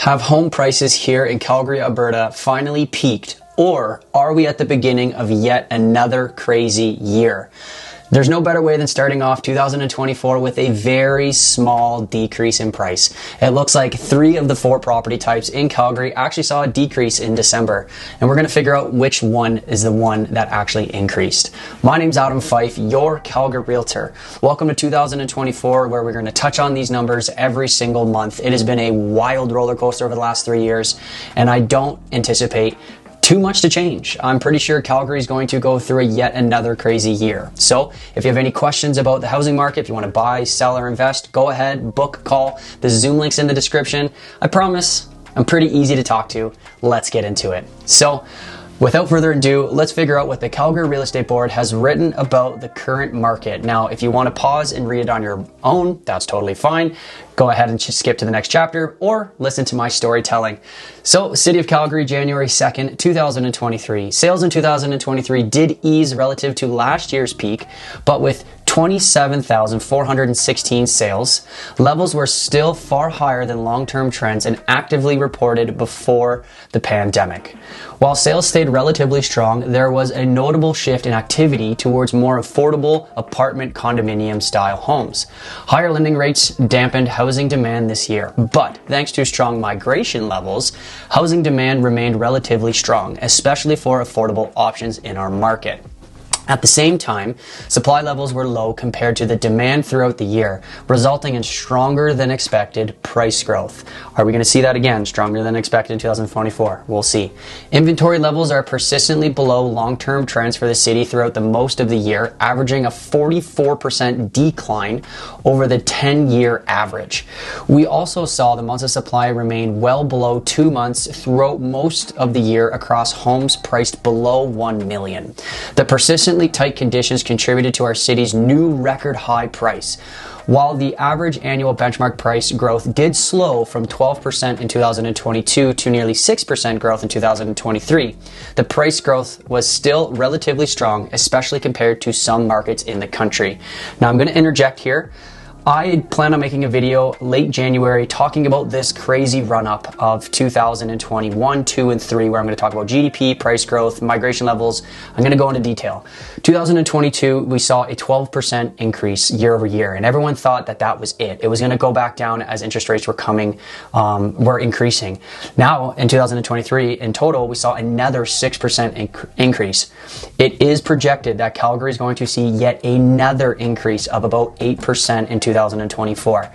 Have home prices here in Calgary, Alberta finally peaked, or are we at the beginning of yet another crazy year? There's no better way than starting off 2024 with a very small decrease in price. It looks like 3 of the 4 property types in Calgary actually saw a decrease in December, and we're going to figure out which one is the one that actually increased. My name's Fyfe, your Calgary Realtor. Welcome to 2024, where we're going to touch on these numbers every single month. It has been a wild roller coaster over the last 3 years, and I don't anticipate too much to change. I'm pretty sure Calgary is going to go through yet another crazy year. So if you have any questions about the housing market, if you want to buy, sell, or invest, go ahead, book, call. The Zoom link's in the description. I promise I'm pretty easy to talk to. Let's get into it. So without further ado, let's figure out what the Calgary Real Estate Board has written about the current market. Now, if you want to pause and read it on your own, that's totally fine. Go ahead and just skip to the next chapter or listen to my storytelling. So, City of Calgary, January 2nd, 2023. Sales in 2023 did ease relative to last year's peak, but with 27,416 sales, levels were still far higher than long-term trends and actively reported before the pandemic. While sales stayed relatively strong, there was a notable shift in activity towards more affordable apartment condominium style homes. Higher lending rates dampened housing demand this year, but thanks to strong migration levels, housing demand remained relatively strong, especially for affordable options in our market. At the same time, supply levels were low compared to the demand throughout the year, resulting in stronger than expected price growth. Are we going to see that again? Stronger than expected in 2024? We'll see. Inventory levels are persistently below long-term trends for the city throughout the most of the year, averaging a 44% decline over the 10-year average. We also saw the months of supply remain well below 2 months throughout most of the year across homes priced below 1 million. The persistent tight conditions contributed to our city's new record high price. While the average annual benchmark price growth did slow from 12% in 2022 to nearly 6% growth in 2023, the price growth was still relatively strong, especially compared to some markets in the country. Now I'm going to interject here. I plan on making a video late January talking about this crazy run-up of 2021, 2, and 3, where I'm going to talk about GDP, price growth, migration levels. I'm going to go into detail. 2022, we saw a 12% increase year over year, and everyone thought that that was it. It was going to go back down as interest rates were increasing. Now, in 2023, in total, we saw another 6% increase. It is projected that Calgary is going to see yet another increase of about 8% in 2024.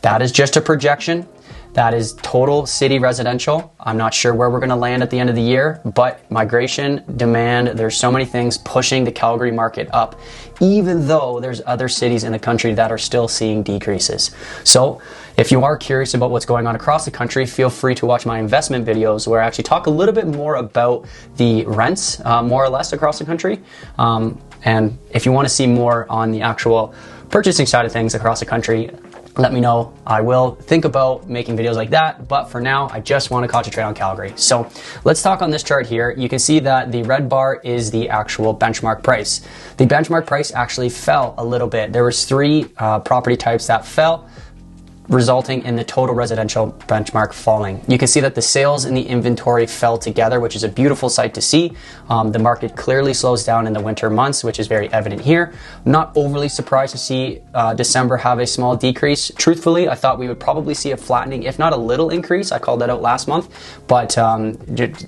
That is just a projection. That is total city residential. I'm not sure where we're going to land at the end of the year, but migration, demand, there's so many things pushing the Calgary market up, even though there's other cities in the country that are still seeing decreases. So if you are curious about what's going on across the country, feel free to watch my investment videos where I actually talk a little bit more about the rents, more or less across the country. And if you want to see more on the actual purchasing side of things across the country, let me know. I will think about making videos like that, but for now, I just want to concentrate on Calgary. So let's talk on this chart here. You can see that the red bar is the actual benchmark price. The benchmark price actually fell a little bit. There was 3 property types that fell, resulting in the total residential benchmark falling. You can see that the sales and the inventory fell together, which is a beautiful sight to see. The market clearly slows down in the winter months, which is very evident here. Not overly surprised to see December have a small decrease. Truthfully, I thought we would probably see a flattening, if not a little increase. I called that out last month, but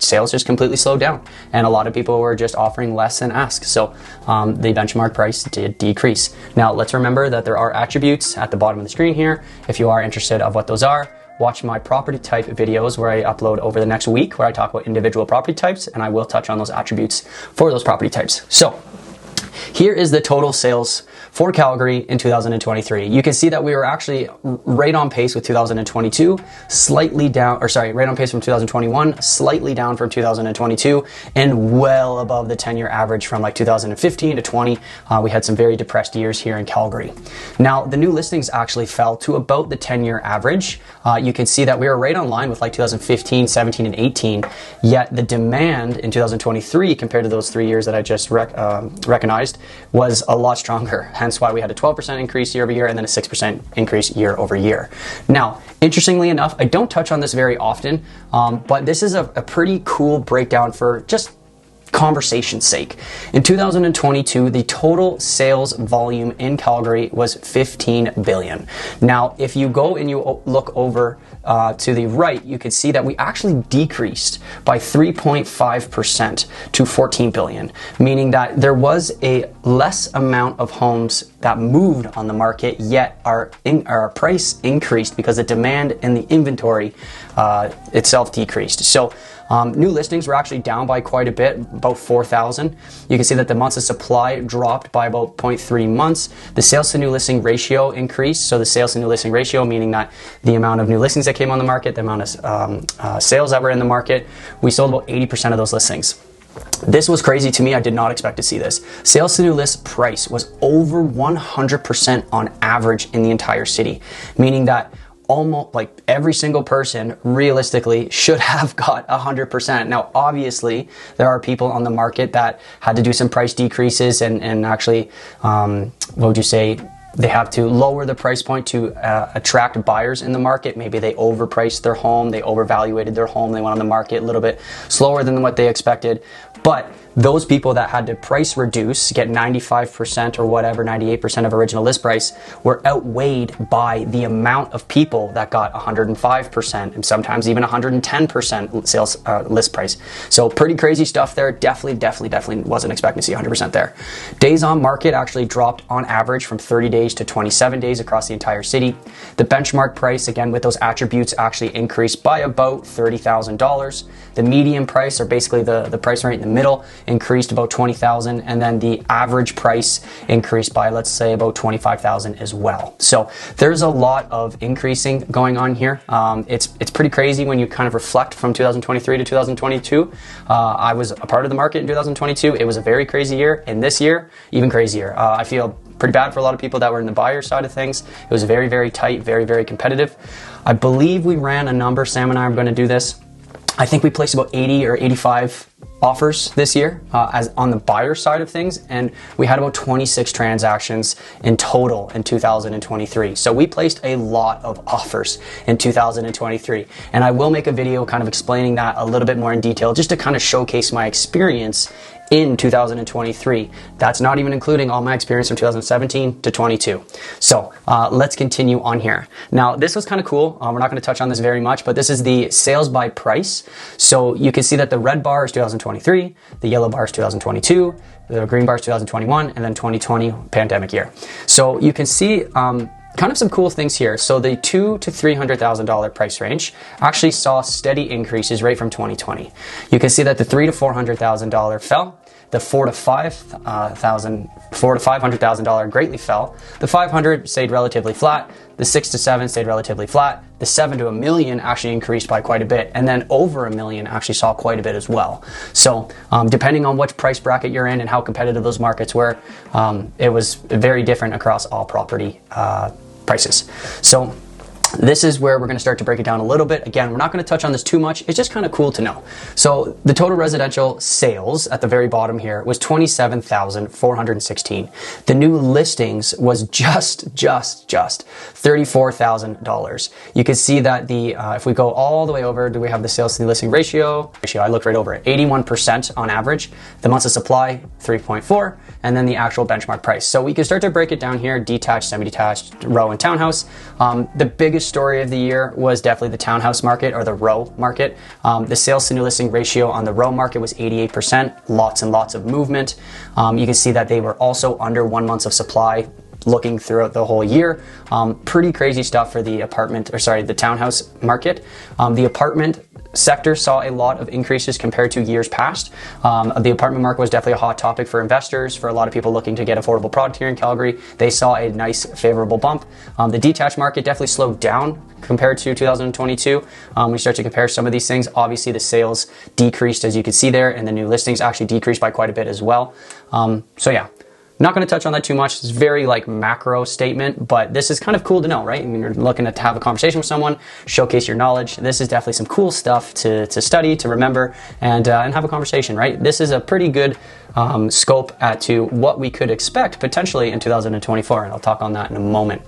sales just completely slowed down, and a lot of people were just offering less than ask. So the benchmark price did decrease. Now, let's remember that there are attributes at the bottom of the screen here. If you are interested of what those are, watch my property type videos where I upload over the next week, where I talk about individual property types, and I will touch on those attributes for those property types. So here is the total sales for Calgary in 2023. You can see that we were actually right on pace with 2022, slightly down, or sorry, right on pace from 2021, slightly down from 2022, and well above the 10-year average from like 2015 to 20. We had some very depressed years here in Calgary. Now, the new listings actually fell to about the 10-year average. You can see that we were right on line with like 2015, 17, and 18, yet the demand in 2023 compared to those 3 years that I just recognized optimized was a lot stronger. Hence why we had a 12% increase year over year and then a 6% increase year over year. Now, interestingly enough, I don't touch on this very often, but this is a pretty cool breakdown for just conversation's sake. In 2022, the total sales volume in Calgary was 15 billion. Now, if you go and you look over to the right, you can see that we actually decreased by 3.5% to 14 billion, meaning that there was a less amount of homes that moved on the market, yet our price increased because the demand and the inventory itself decreased. So new listings were actually down by quite a bit, about 4,000. You can see that the months of supply dropped by about 0.3 months. The sales to new listing ratio increased. So the sales to new listing ratio, meaning that the amount of new listings that came on the market, the amount of sales that were in the market, we sold about 80% of those listings. This was crazy to me. I did not expect to see this. Sales to new list price was over 100% on average in the entire city, meaning that almost like every single person realistically should have got 100%. Now, obviously, there are people on the market that had to do some price decreases and actually, what would you say, they have to lower the price point to attract buyers in the market. Maybe they overpriced their home, they overvaluated their home, they went on the market a little bit slower than what they expected. But those people that had to price reduce, get 95% or whatever, 98% of original list price, were outweighed by the amount of people that got 105% and sometimes even 110% sales list price. So pretty crazy stuff there. Definitely wasn't expecting to see 100% there. Days on market actually dropped on average from 30 days to 27 days across the entire city. The benchmark price, again with those attributes, actually increased by about $30,000. The median price, or basically the price rate in the middle, increased about 20,000, and then the average price increased by, let's say, about 25,000 as well. So there's a lot of increasing going on here. It's pretty crazy when you kind of reflect from 2023 to 2022. I was a part of the market in 2022. It was a very crazy year, and this year, even crazier. I feel pretty bad for a lot of people that were in the buyer side of things. It was very, very tight, very, very competitive. I believe we ran a number, Sam and I are going to do this. I think we placed about 80 or 85 offers this year as on the buyer side of things, and we had about 26 transactions in total in 2023. So we placed a lot of offers in 2023, and I will make a video kind of explaining that a little bit more in detail just to kind of showcase my experience in 2023. That's not even including all my experience from 2017 to 22. So let's continue on here. Now, this was kind of cool. We're not going to touch on this very much, but this is the sales by price. So you can see that the red bar is 2023, the yellow bar is 2022, the green bar is 2021, and then 2020 pandemic year. So you can see kind of some cool things here. So the $200,000 to $300,000 price range actually saw steady increases right from 2020. You can see that the $300,000 to $400,000 fell. The $400,000 to $500,000 greatly fell. The 500 stayed relatively flat. The 6 to 7 stayed relatively flat. The 7 to $1 million actually increased by quite a bit, and then over $1 million actually saw quite a bit as well. So depending on which price bracket you're in and how competitive those markets were, it was very different across all property prices. So this is where we're going to start to break it down a little bit. Again, we're not going to touch on this too much. It's just kind of cool to know. So the total residential sales at the very bottom here was 27,416. The new listings was just $34,000. You can see that the if we go all the way over, do we have the sales to new listing ratio? I looked right over it. 81% on average. The months of supply, 3.4, and then the actual benchmark price. So we can start to break it down here: detached, semi-detached, row, and townhouse. The biggest story of the year was definitely the townhouse market, or the row market. The sales to new listing ratio on the row market was 88%, lots and lots of movement. You can see that they were also under 1 month of supply looking throughout the whole year. Pretty crazy stuff for the the townhouse market. The apartment sector saw a lot of increases compared to years past. The apartment market was definitely a hot topic for investors, for a lot of people looking to get affordable product here in Calgary. They saw a nice favorable bump. The detached market definitely slowed down compared to 2022. We start to compare some of these things. Obviously the sales decreased, as you can see there, and the new listings actually decreased by quite a bit as well. So yeah, not going to touch on that too much. It's very like macro statement, but this is kind of cool to know, right? When you're looking to have a conversation with someone, showcase your knowledge. This is definitely some cool stuff to study, to remember, and have a conversation, right? This is a pretty good scope to what we could expect potentially in 2024, and I'll talk on that in a moment.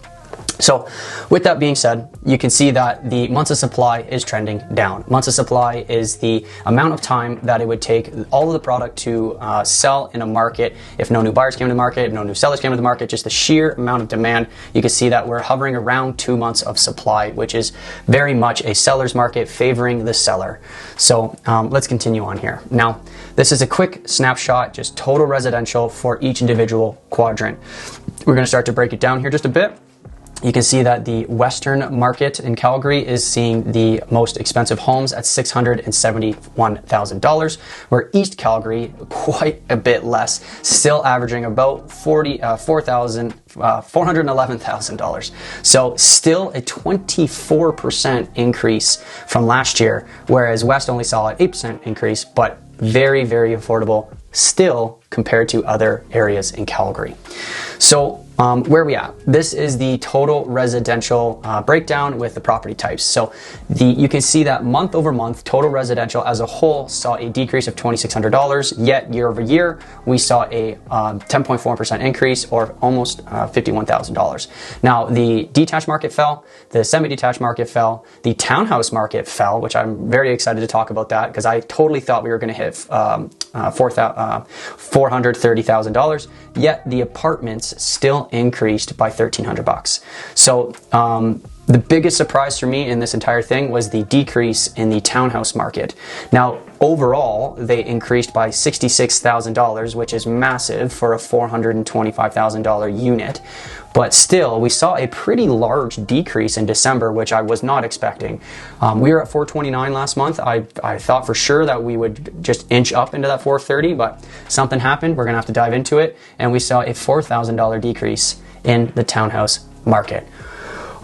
So with that being said, you can see that the months of supply is trending down. Months of supply is the amount of time that it would take all of the product to sell in a market if no new buyers came to the market, if no new sellers came to the market, just the sheer amount of demand. You can see that we're hovering around 2 months of supply, which is very much a seller's market favoring the seller. So let's continue on here. Now, this is a quick snapshot, just total residential for each individual quadrant. We're going to start to break it down here just a bit. You can see that the Western market in Calgary is seeing the most expensive homes at $671,000, where East Calgary, quite a bit less, still averaging about $411,000. So still a 24% increase from last year, whereas West only saw an 8% increase, but very, very affordable still compared to other areas in Calgary. So where are we at? This is the total residential breakdown with the property types. So you can see that month over month, total residential as a whole saw a decrease of $2,600, yet year over year, we saw a 10.4% increase, or almost $51,000. Now, the detached market fell, the semi-detached market fell, the townhouse market fell, which I'm very excited to talk about that because I totally thought we were going to hit $430,000, yet the apartments still increased by $1,300. So the biggest surprise for me in this entire thing was the decrease in the townhouse market. Now, overall, they increased by $66,000, which is massive for a $425,000 unit. But still, we saw a pretty large decrease in December, which I was not expecting. We were at 429 last month. I thought for sure that we would just inch up into that 430, but something happened. We're going to have to dive into it. And we saw a $4,000 decrease in the townhouse market.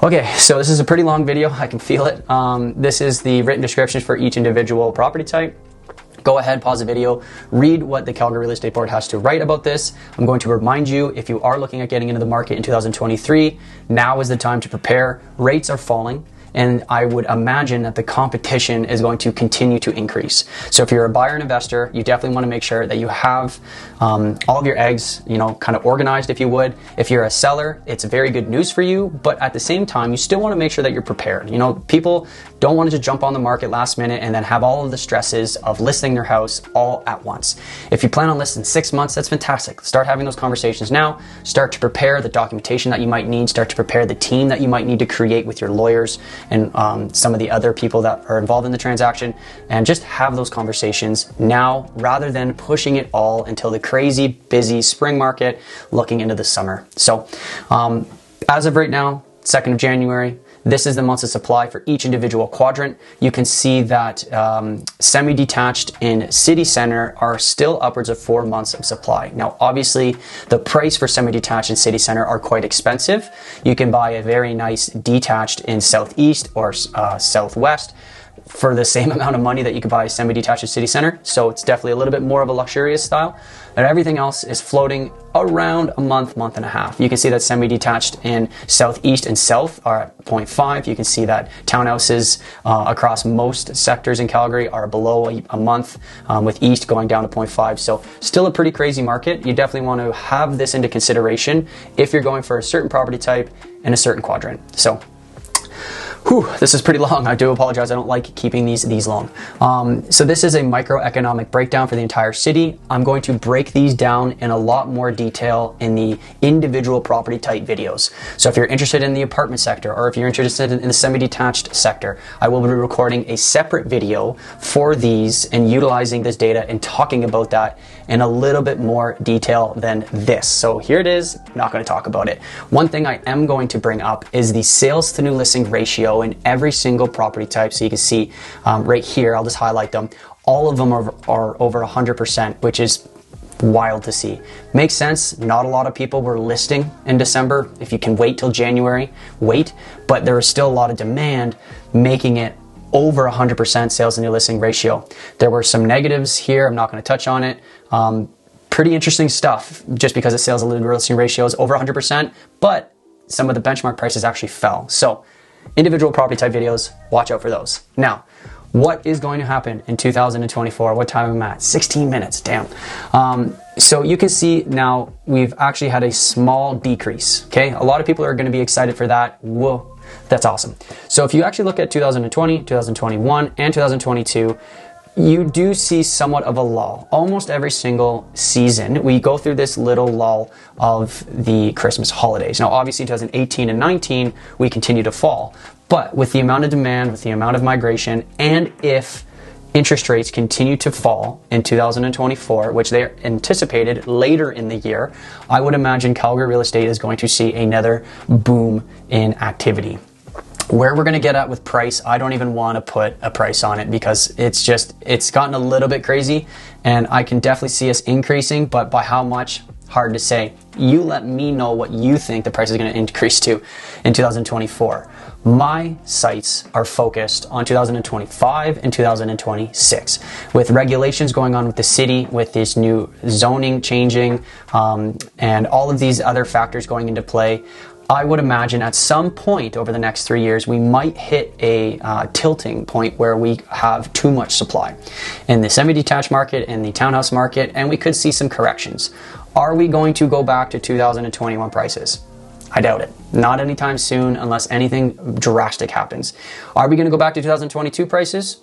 Okay, so this is a pretty long video. I can feel it. This is the written descriptions for each individual property type. Go ahead, pause the video, read what the Calgary Real Estate Board has to write about this. I'm going to remind you, if you are looking at getting into the market in 2023, now is the time to prepare. Rates are falling, and I would imagine that the competition is going to continue to increase. So if you're a buyer and investor, you definitely want to make sure that you have all of your eggs, kind of organized, if you would. If you're a seller, it's very good news for you, but at the same time, you still want to make sure that you're prepared. People don't want to just jump on the market last minute and then have all of the stresses of listing their house all at once. If you plan on listing 6 months, that's fantastic. Start having those conversations now. Start to prepare the documentation that you might need. Start to prepare the team that you might need to create with your lawyers and some of the other people that are involved in the transaction, and just have those conversations now rather than pushing it all until the crazy busy spring market looking into the summer. So as of right now, 2nd of January, this is the months of supply for each individual quadrant. You can see that semi-detached in city center are still upwards of 4 months of supply. Now, obviously, the price for semi-detached in city center are quite expensive. You can buy a very nice detached in southeast or southwest for the same amount of money that you could buy a semi-detached in city center. So it's definitely a little bit more of a luxurious style. And everything else is floating around a month, month and a half. You can see that semi-detached in southeast and south are at 0.5. You can see that townhouses across most sectors in Calgary are below a month, with east going down to 0.5. So still a pretty crazy market. You definitely want to have this into consideration if you're going for a certain property type in a certain quadrant. So this is pretty long. I do apologize. I don't like keeping these long. So this is a microeconomic breakdown for the entire city. I'm going to break these down in a lot more detail in the individual property type videos. So if you're interested in the apartment sector, or if you're interested in the semi-detached sector, I will be recording a separate video for these and utilizing this data and talking about that in a little bit more detail than this. So here it is. I'm not going to talk about it. One thing I am going to bring up is the sales to new listing ratio in every single property type. So you can see right here, I'll just highlight them. All of them are over 100%, which is wild to see. Makes sense. Not a lot of people were listing in December. If you can wait till January, wait. But there is still a lot of demand, making it over 100% sales to new listing ratio. There were some negatives here. I'm not going to touch on it. pretty interesting stuff just because the sales to real estate ratio is over 100%, but some of the benchmark prices actually fell. So individual property type videos, watch out for those. Now, what is going to happen in 2024? What time am I at? 16 minutes, damn. So you can see now we've actually had a small decrease, okay? A lot of people are gonna be excited for that. Whoa, that's awesome. So if you actually look at 2020, 2021, and 2022, you do see somewhat of a lull. Almost every single season, we go through this little lull of the Christmas holidays. Now, obviously 2018 and 19, we continue to fall. But with the amount of demand, with the amount of migration, and if interest rates continue to fall in 2024, which they are anticipated later in the year, I would imagine Calgary real estate is going to see another boom in activity. Where we're going to get at with price, I don't even want to put a price on it because it's gotten a little bit crazy, and I can definitely see us increasing, but by how much? Hard to say. You let me know what you think the price is going to increase to in 2024. My sights are focused on 2025 and 2026. With regulations going on with the city, with this new zoning changing, and all of these other factors going into play, I would imagine at some point over the next 3 years, we might hit a tilting point where we have too much supply in the semi-detached market, in the townhouse market, and we could see some corrections. Are we going to go back to 2021 prices? I doubt it. Not anytime soon unless anything drastic happens. Are we going to go back to 2022 prices?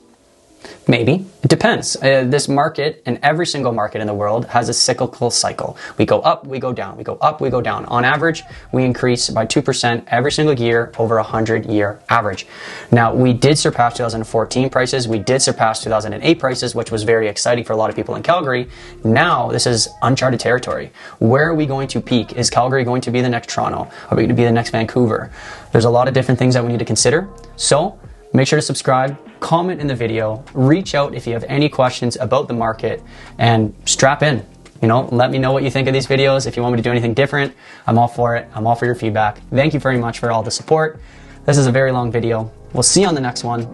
Maybe. It depends. This market and every single market in the world has a cyclical cycle. We go up, we go down, we go up, we go down. On average, we increase by 2% every single year over a 100-year average. Now, we did surpass 2014 prices. We did surpass 2008 prices, which was very exciting for a lot of people in Calgary. Now, this is uncharted territory. Where are we going to peak? Is Calgary going to be the next Toronto? Are we going to be the next Vancouver? There's a lot of different things that we need to consider. So, make sure to subscribe, comment in the video, reach out if you have any questions about the market, and strap in. Let me know what you think of these videos. If you want me to do anything different, I'm all for it. I'm all for your feedback. Thank you very much for all the support. This is a very long video. We'll see you on the next one.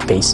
Peace.